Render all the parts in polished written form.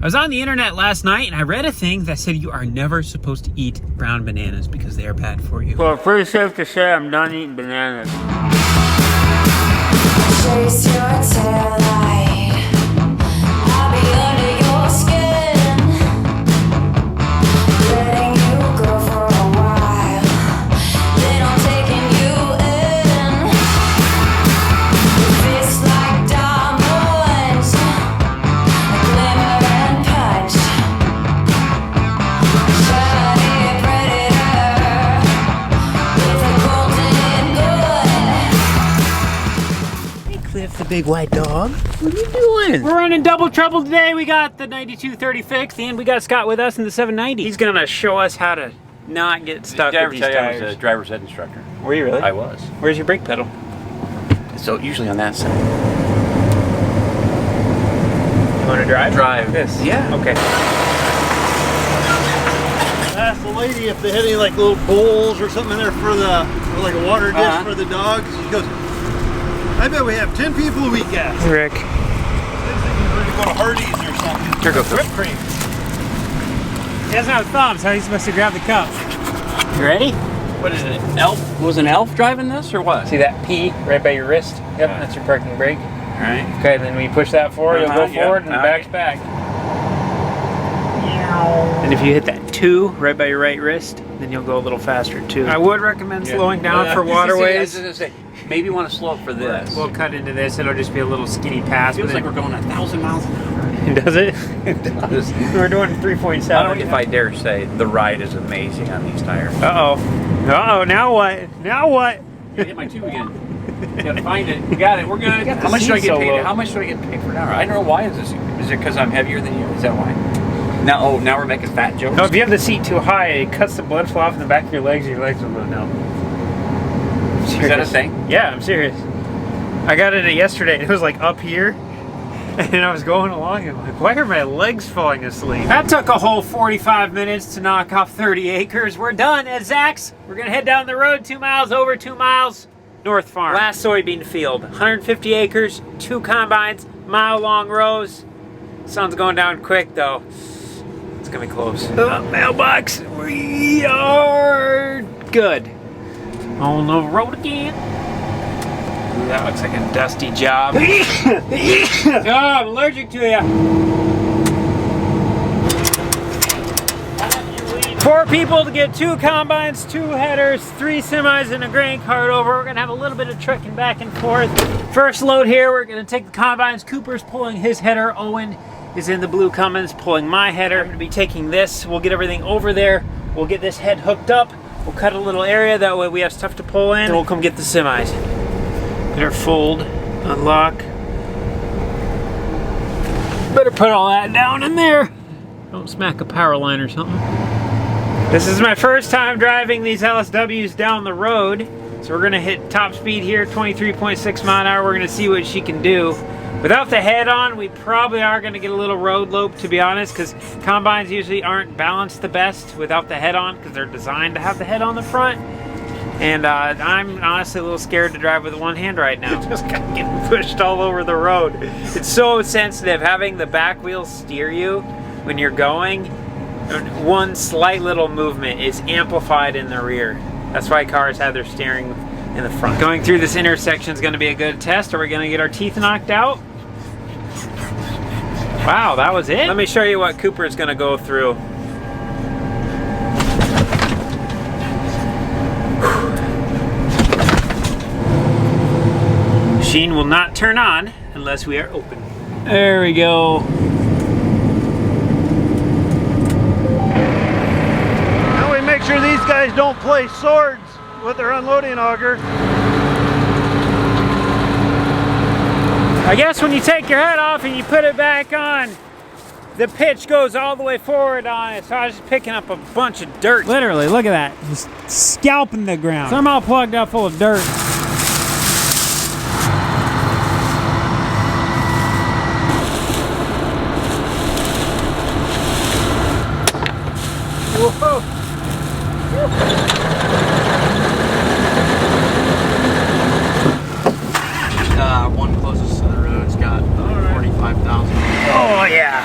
I was on the internet last night and I read a thing that said you are never supposed to eat brown bananas because they are bad for you. Well, pretty safe to say I'm done eating bananas. Chase your tail light. I'll be under your skin, letting you go for a while, then I'm taking you in. Your face like diamonds, a glimmer and punch. Shiny predator with a golden gun. Cliff, the big white dog. What are you doing? We're running double trouble today. We got the 9230 fixed and we got Scott with us in the 790. He's gonna show us how to not get stuck with these tires. I was a driver's ed instructor. Were you really? I was. Where's your brake pedal? So usually on that side. You wanna drive? Drive. This? Yeah. Okay. Asked the lady if they had any like little bowls or something in there for the, or like a water dish for the dogs. She goes, I bet we have 10 people a week asked. Rick. We're gonna go to Hardee's or something. Here goes Whipped cream. He doesn't have thumbs, how are you supposed to grab the cup? You ready? What is it? Elf? Was an elf driving this or what? See that P right by your wrist? Yep, that's your parking brake. All right. Okay, then when you push that forward, you'll go Yeah. forward and back's back. And if you hit that 2 right by your right wrist, then you'll go a little faster too. I would recommend slowing down for waterways. I was gonna say, maybe you want to slow up for this. We'll cut into this, it'll just be a little skinny pass. Feels like we're going 1,000 miles an hour. Does it? It does. We're doing 3.7. I don't know if I dare say the ride is amazing on these tires. Uh-oh. Uh-oh, now what? Now what? You hit my 2 again. You gotta find it. You got it. We're good. How much do I get paid? How much do I get paid for an hour? I don't know why is this. Is it because I'm heavier than you? Is that why? Now, now we're making fat jokes. No, if you have the seat too high, it cuts the blood flow off in the back of your legs will go down. Is that a thing? Yeah, I'm serious. I got it yesterday, and it was like up here, and I was going along, and I'm like, why are my legs falling asleep? That took a whole 45 minutes to knock off 30 acres. We're done at Zach's. We're gonna head down the road 2 miles, over 2 miles, North Farm. Last soybean field, 150 acres, 2 combines, mile-long rows. Sun's going down quick, though. It's gonna be close. Mailbox, we are good. On the road again. Ooh, that looks like a dusty job. Oh, I'm allergic to you. 4 people to get 2 combines, 2 headers, 3 semis, and a grain cart over. We're gonna have a little bit of trucking back and forth. First load here, we're gonna take the combines. Cooper's pulling his header. Owen is in the blue Cummins pulling my header. I'm gonna be taking this. We'll get everything over there. We'll get this head hooked up. We'll cut a little area, that way we have stuff to pull in. Then we'll come get the semis. Better fold, unlock. Better put all that down in there. Don't smack a power line or something. This is my first time driving these LSWs down the road. So we're gonna hit top speed here, 23.6 mile an hour. We're gonna see what she can do. Without the head on, we probably are going to get a little road lope, to be honest, because combines usually aren't balanced the best without the head on, because they're designed to have the head on the front. And I'm honestly a little scared to drive with one hand right now. Just kind of getting pushed all over the road. It's so sensitive. Having the back wheel steer you when you're going, one slight little movement is amplified in the rear. That's why cars have their steering in the front. Going through this intersection is going to be a good test. Are we going to get our teeth knocked out? Wow, that was it? Let me show you what Cooper's going to go through. Machine will not turn on unless we are open. There we go. Now we make sure these guys don't play swords with their unloading auger. I guess when you take your head off and you put it back on, the pitch goes all the way forward on it. So I was just picking up a bunch of dirt. Literally, look at that. Just scalping the ground. So I'm all plugged up full of dirt. Whoa. One closest to the road. It's got 45,000. Oh yeah.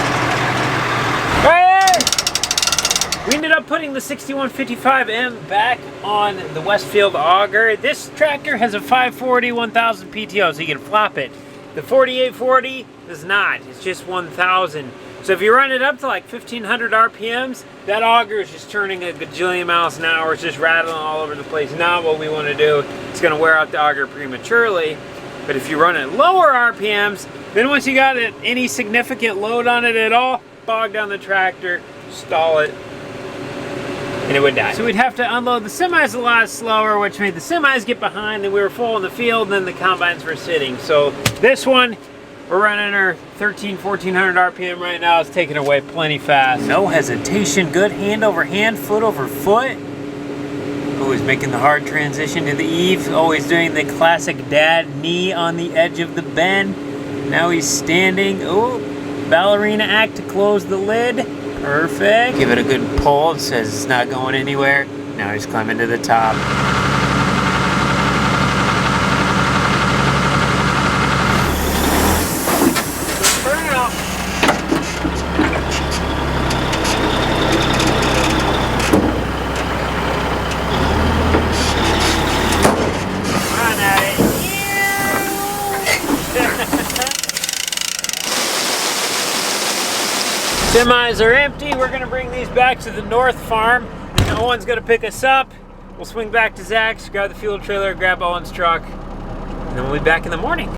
We ended up putting the 6155M back on the Westfield Auger. This tractor has a 540 1000 PTO, so you can flop it. The 4840 does not, it's just 1000. So if you run it up to like 1500 RPMs, that auger is just turning a gajillion miles an hour. It's just rattling all over the place. Not what we want to do. It's going to wear out the auger prematurely. But if you run at lower RPMs, then once you got any significant load on it at all, bog down the tractor, stall it, and it would die. So we'd have to unload the semis a lot slower, which made the semis get behind, and we were full in the field, and then the combines were sitting. So this one, we're running our 1400 RPM right now. It's taking away plenty fast. No hesitation, good hand over hand, foot over foot. Always making the hard transition to the eave. Always doing the classic dad knee on the edge of the bend. Now he's standing. Oh, ballerina act to close the lid. Perfect. Give it a good pull. It says it's not going anywhere. Now he's climbing to the top. Semis are empty. We're gonna bring these back to the North Farm. And Owen's gonna pick us up. We'll swing back to Zach's, grab the fuel trailer, grab Owen's truck, and then we'll be back in the morning.